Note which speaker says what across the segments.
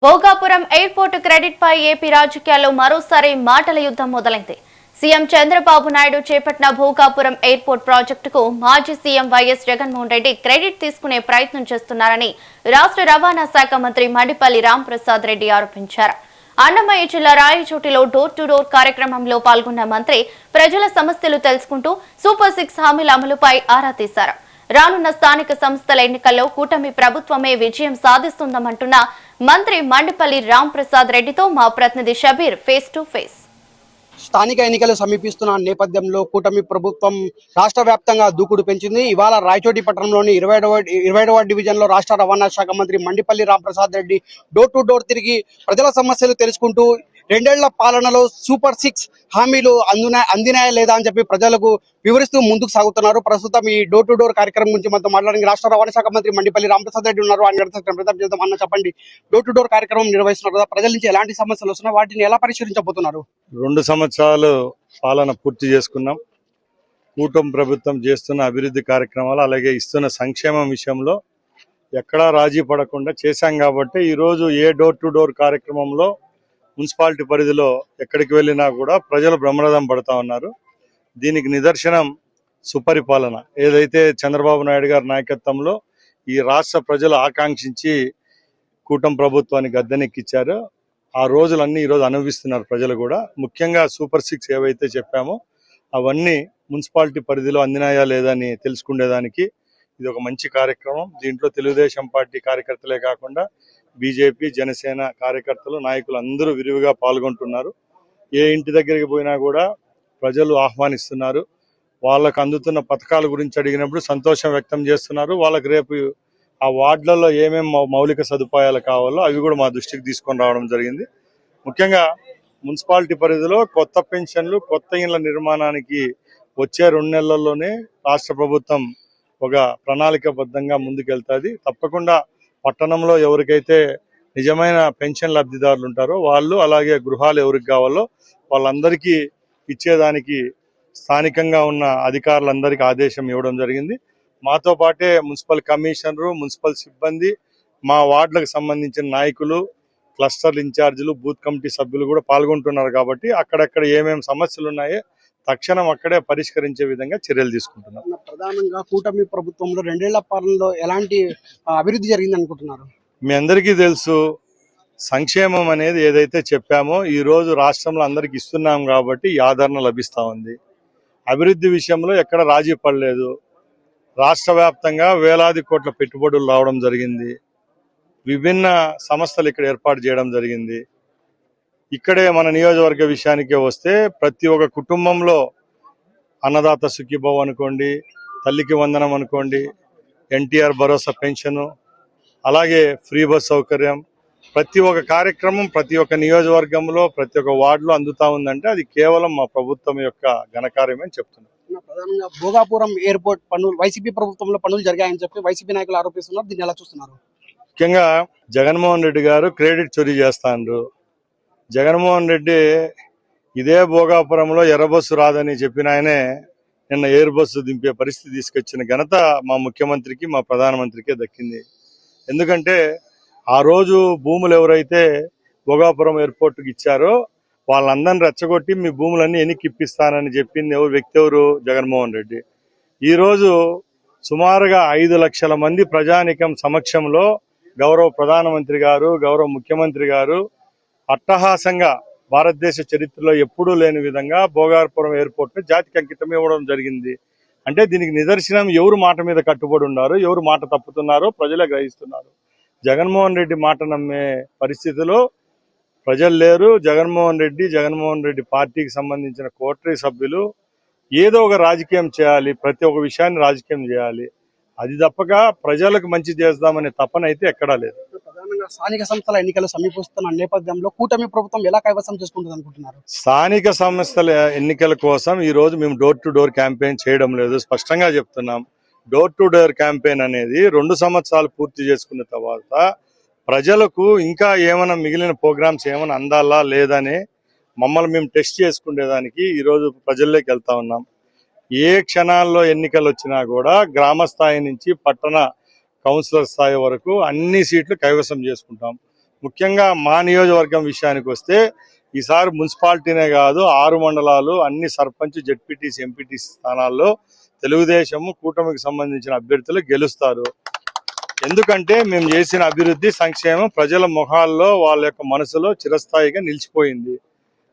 Speaker 1: Bhogapuram airport credit పై AP రాజకీయాల్లో మరోసారి మాటల యుద్ధం మొదలైంది. సీఎం చంద్రబాబు నాయుడు చేపట్టిన భోగాపురం ఎయిర్పోర్ట్ ప్రాజెక్టుకు మాజీ CM YS Jaganmohan Reddy credit తీసుకునే ప్రయత్నం చేస్తున్నారని రాష్ట్ర రవాణా శాఖ మంత్రి మండిపల్లి రాంప్రసాద్ రెడ్డి ఆరోపించారు. అన్నమయ్య జిల్లా రాయచోటిలో డోర్ టు డోర్ కార్యక్రమంలో పాల్గొన్న మంత్రి ప్రజల సమస్యలు తెలుసుకుంటూ సూపర్ 6 హామీల అమలుపై ఆరా తీశారు. రానున్న స్థానిక సంస్థల ఎన్నికల్లో కూటమి ప్రభుత్వమే విజయం సాధిస్తుందమంటున్న మంత్రి మండిపల్లి రాంప్రసాద్ రెడ్డితో మా ప్రతినిధి షబీర్ ఫేస్ టు ఫేస్.
Speaker 2: స్థానిక ఎన్నికలు సమీపిస్తున్న నేపథ్యంలో కూటమి ప్రభుత్వం రాష్ట్ర వ్యాప్తంగా దూకుడు పెంచింది. ఇవాళ రాయచోటి పట్టణంలోని 27వ డివిజన్ లో రాష్ట్ర రవాణా శాఖ మంత్రి Mandipalli Ramprasad Reddy door to door తిరిగి ప్రజల సమస్యలు తెలుసుకుంటూ 2 ఏళ్ల పాలనలో సూపర్ 6 హామీలు అందినాయా లేదా అని చెప్పి ప్రజలకు వివరిస్తూ ముందుకు సాగుతున్నారు. ప్రస్తుతం ఈ డోర్ టు డోర్ కార్యక్రమం గురించి మనతో మాట్లాడడానికి రాష్ట్ర రవాణా శాఖ మంత్రి మండిపల్లి రాంప్రసాద్ రెడ్డి ఉన్నారు. అన్న చెప్పండి, డోర్ టు డోర్ కార్యక్రమం నిర్వహిస్తున్నారు కదా, ప్రజల నుంచి ఎలాంటి సమస్యలు వస్తున్నాయి, వాటిని ఎలా పరిష్కరించబోతున్నారు?
Speaker 3: 2 సంవత్సరాలు పాలన పూర్తి చేసుకున్నాం. కూటమి ప్రభుత్వం చేస్తున్న అభివృద్ధి కార్యక్రమాలు అలాగే ఇస్తున్న సంక్షేమం విషయంలో ఎక్కడా రాజీ పడకుండా చేశాం. కాబట్టి ఈరోజు ఏ డోర్ టు డోర్ కార్యక్రమంలో మున్సిపాలిటీ పరిధిలో ఎక్కడికి వెళ్ళినా కూడా ప్రజలు బ్రహ్మరథం పడతా ఉన్నారు. దీనికి నిదర్శనం సుపరిపాలన. ఏదైతే చంద్రబాబు నాయుడు గారి నాయకత్వంలో ఈ రాష్ట్ర ప్రజలు ఆకాంక్షించి కూటమి ప్రభుత్వాన్ని గద్దెనెక్కిచ్చారో ఆ రోజులన్నీ ఈరోజు అనుభవిస్తున్నారు ప్రజలు కూడా. ముఖ్యంగా సూపర్ 6 ఏవైతే చెప్పామో అవన్నీ మున్సిపాలిటీ పరిధిలో అందినాయా లేదా అని తెలుసుకునేదానికి ఇది ఒక మంచి కార్యక్రమం. దీంట్లో తెలుగుదేశం పార్టీ కార్యకర్తలే కాకుండా బీజేపీ, జనసేన కార్యకర్తలు, నాయకులు అందరూ విరివిగా పాల్గొంటున్నారు. ఏ ఇంటి దగ్గరికి పోయినా కూడా ప్రజలు ఆహ్వానిస్తున్నారు. వాళ్ళకు అందుతున్న పథకాల గురించి అడిగినప్పుడు సంతోషం వ్యక్తం చేస్తున్నారు. వాళ్ళకి రేపు ఆ వార్డులలో ఏమేమి మౌలిక సదుపాయాలు కావాలో అవి కూడా మా దృష్టికి తీసుకొని రావడం జరిగింది. ముఖ్యంగా మున్సిపాలిటీ పరిధిలో కొత్త పెన్షన్లు, కొత్త ఇళ్ల నిర్మాణానికి వచ్చే 2 నెలల్లోనే రాష్ట్ర ప్రభుత్వం ఒక ప్రణాళికాబద్ధంగా ముందుకెళ్తుంది. తప్పకుండా పట్టణంలో ఎవరికైతే నిజమైన పెన్షన్ లబ్ధిదారులు ఉంటారో వాళ్ళు, అలాగే గృహాలు ఎవరికి కావాలో వాళ్ళందరికీ ఇచ్చేదానికి స్థానికంగా ఉన్న అధికారులందరికీ ఆదేశం ఇవ్వడం జరిగింది. మాతో పాటే మున్సిపల్ కమిషనరు, మున్సిపల్ సిబ్బంది, మా వార్డులకు సంబంధించిన నాయకులు, క్లస్టర్ ఇన్ఛార్జీలు, బూత్ కమిటీ సభ్యులు కూడా పాల్గొంటున్నారు. కాబట్టి అక్కడక్కడ ఏమేమి సమస్యలు ఉన్నాయో తక్షణం అక్కడే పరిష్కరించే విధంగా చర్యలు తీసుకుంటున్నారు.
Speaker 2: ప్రధానంగా కూటమి ప్రభుత్వంలో 2 ఏళ్ల పాలనలో ఎలాంటి అభివృద్ధి జరిగింది అనుకుంటున్నారు?
Speaker 3: మీ అందరికీ తెలుసు, సంక్షేమం అనేది ఏదైతే చెప్పామో ఈ రోజు రాష్ట్రంలో అందరికి ఇస్తున్నాం కాబట్టి ఈ ఆదరణ లభిస్తూ ఉంది. అభివృద్ధి విషయంలో ఎక్కడ రాజీ పడలేదు. రాష్ట్ర వ్యాప్తంగా వేలాది కోట్ల పెట్టుబడులు రావడం జరిగింది. విభిన్న సంస్థలు ఇక్కడ ఏర్పాటు చేయడం జరిగింది. ఇక్కడే మన నియోజకవర్గ విషయానికే వస్తే ప్రతి ఒక్క కుటుంబంలో అన్నదాత సుఖీభవ అనుకోండి, తల్లికి వందనం అనుకోండి, ఎన్టీఆర్ భరోసా పెన్షను, అలాగే ఫ్రీ బస్ సౌకర్యం, ప్రతి ఒక్క కార్యక్రమం ప్రతి ఒక్క నియోజకవర్గంలో ప్రతి ఒక్క వార్డులో అందుతా ఉందంటే అది కేవలం మా ప్రభుత్వం యొక్క ఘనకార్యమని చెప్తున్నాం.
Speaker 2: ప్రధానంగా భోగాపురం ఎయిర్పోర్ట్ పనులు వైసీపీ ప్రభుత్వంలో పనులు జరిగాయని చెప్పి వైసీపీ నాయకులు ఆరోపిస్తున్నారు. దీన్ని ఎలా చూస్తున్నారు?
Speaker 3: ముఖ్యంగా జగన్మోహన్ రెడ్డి గారు క్రెడిట్ చోరీ చేస్తాండ్రు. జగన్మోహన్ రెడ్డి ఇదే భోగాపురంలో ఎర్ర బస్సు రాదని చెప్పిన ఆయనే నిన్న ఎయిర్ బస్సు దింపే పరిస్థితి తీసుకొచ్చిన ఘనత మా ముఖ్యమంత్రికి, మా ప్రధానమంత్రికే దక్కింది. ఎందుకంటే ఆ రోజు భూములు ఎవరైతే భోగాపురం ఎయిర్పోర్ట్కి ఇచ్చారో వాళ్ళందరిని రెచ్చగొట్టి మీ భూములన్నీ ఎన్నికి ఇప్పిస్తానని చెప్పింది వ్యక్తి ఎవరు? జగన్మోహన్ రెడ్డి. ఈరోజు సుమారుగా 5 లక్షల మంది ప్రజానికం సమక్షంలో గౌరవ ప్రధానమంత్రి గారు, గౌరవ ముఖ్యమంత్రి గారు అట్టహాసంగా భారతదేశ చరిత్రలో ఎప్పుడూ లేని విధంగా భోగాపురం ఎయిర్పోర్ట్ జాతికి అంకితం ఇవ్వడం జరిగింది. అంటే దీనికి నిదర్శనం ఎవరు మాట మీద కట్టుబడి ఉన్నారు, ఎవరు మాట తప్పుతున్నారో ప్రజలే గ్రహిస్తున్నారు. జగన్మోహన్ రెడ్డి మాట నమ్మే పరిస్థితిలో ప్రజలు లేరు. జగన్మోహన్ రెడ్డి పార్టీకి సంబంధించిన కోటరీ సభ్యులు ఏదో ఒక రాజకీయం చేయాలి, ప్రతి ఒక్క విషయాన్ని రాజకీయం చేయాలి. అది తప్పక ప్రజలకు మంచి చేద్దామనే తపన అయితే ఎక్కడా లేదు.
Speaker 2: ప్రధానంగా స్థానిక సంస్థల ఎన్నికలు సమీపిస్తున్న నేపథ్యంలో కూటమి ప్రభుత్వం ఎలా కైవసం చేసుకుంటుంది అనుకుంటున్నారు?
Speaker 3: స్థానిక సంస్థల ఎన్నికల కోసం ఈ రోజు మేము డోర్ టు డోర్ క్యాంపెయిన్ చేయడం లేదు. స్పష్టంగా చెప్తున్నాం. డోర్ టు డోర్ క్యాంపెయిన్ అనేది 2 సంవత్సరాలు పూర్తి చేసుకున్న తర్వాత ప్రజలకు ఇంకా ఏమైనా మిగిలిన ప్రోగ్రామ్స్ ఏమైనా అందాలా లేదని మమ్మల్ని మేము టెస్ట్ చేసుకునేదానికి ఈరోజు ప్రజల్లోకి వెళ్తా ఉన్నాం. ఏ క్షణాల్లో ఎన్నికలు వచ్చినా కూడా గ్రామ స్థాయి నుంచి పట్టణ కౌన్సిలర్ స్థాయి వరకు అన్ని సీట్లు కైవసం చేసుకుంటాం. ముఖ్యంగా మా నియోజకవర్గం విషయానికి వస్తే ఈసారి మున్సిపాలిటీనే కాదు 6 మండలాలు అన్ని సర్పంచ్ జెడ్పీటీసీ ఎంపీటీసీ స్థానాల్లో తెలుగుదేశము కూటమికి సంబంధించిన అభ్యర్థులు గెలుస్తారు. ఎందుకంటే మేము చేసిన అభివృద్ధి సంక్షేమం ప్రజల ముఖాల్లో వాళ్ళ యొక్క మనసులో చిరస్థాయిగా నిలిచిపోయింది.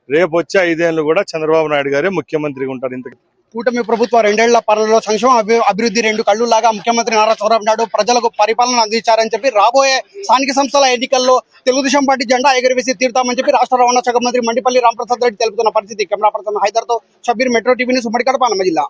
Speaker 3: రేపు వచ్చే 5 ఏళ్ళు కూడా చంద్రబాబు నాయుడు గారే ముఖ్యమంత్రిగా ఉంటారు. ఇంత
Speaker 2: కూటమి ప్రభుత్వ 2 ఏళ్ల పాలనలో సంక్షేమ అభివృద్ధి 2 కళ్ళు లాగా ముఖ్యమంత్రి నారా చంద్రబాబు నాయుడు ప్రజలకు పరిపాలన అందించారని చెప్పి రాబోయే స్థానిక సంస్థల ఎన్నికల్లో తెలుగుదేశం పార్టీ జెండా ఎగురవేసి తీరుతామని చెప్పి రాష్ట్ర రవాణా శాఖ మంత్రి మండిపల్లి రాంప్రసాద్ రెడ్డి తెలుపుతున్న పరిస్థితి. కెమెరా పర్సన్ హైదర్తో షబ్బీర్, మెట్రో టీవీ న్యూస్, ఉమ్మడి కడప జిల్లా.